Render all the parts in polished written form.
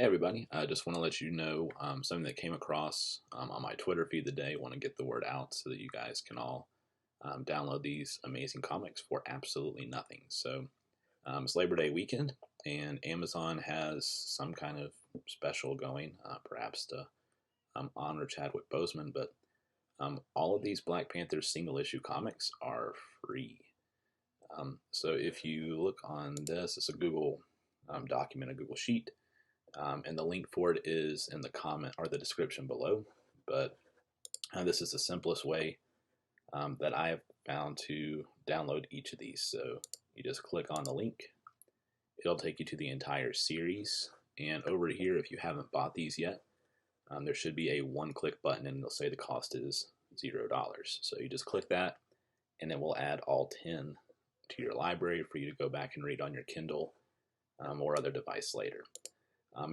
Hey everybody, I just want to let you know something that came across on my Twitter feed today. Want to get the word out so that you guys can all download these amazing comics for absolutely nothing. So it's Labor Day weekend, and Amazon has some kind of special going, perhaps to honor Chadwick Boseman. But all of these Black Panther single issue comics are free. So if you look on this, it's a Google document, a Google sheet. And the link for it is in the comment or the description below. But this is the simplest way that I have found to download each of these. So you just click on the link, it'll take you to the entire series. And over here, if you haven't bought these yet, there should be a one-click button, and it'll say the cost is $0. So you just click that, and it will add all 10 to your library for you to go back and read on your Kindle or other device later.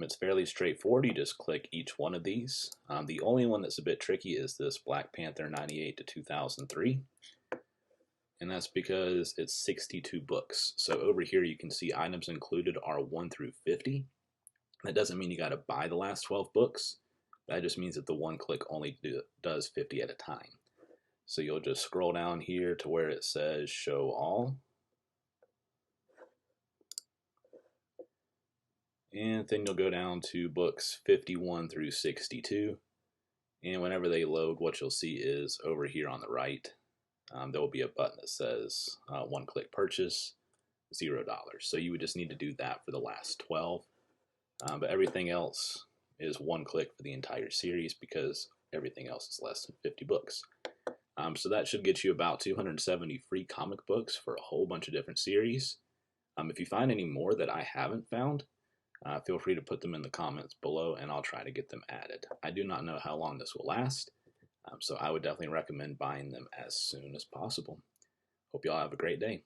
It's fairly straightforward. You just click each one of these. The only one that's a bit tricky is this Black Panther 98 to 2003. And that's because it's 62 books. So over here you can see items included are 1 through 50. That doesn't mean you got to buy the last 12 books. That just means that the one click only does 50 at a time. So you'll just scroll down here to where it says show all. And then you'll go down to books 51 through 62. And whenever they load, what you'll see is over here on the right, there will be a button that says one-click purchase, $0. So you would just need to do that for the last 12. But everything else is one click for the entire series because everything else is less than 50 books. So that should get you about 270 free comic books for a whole bunch of different series. If you find any more that I haven't found, feel free to put them in the comments below and I'll try to get them added. I do not know how long this will last, so I would definitely recommend buying them as soon as possible. Hope y'all have a great day.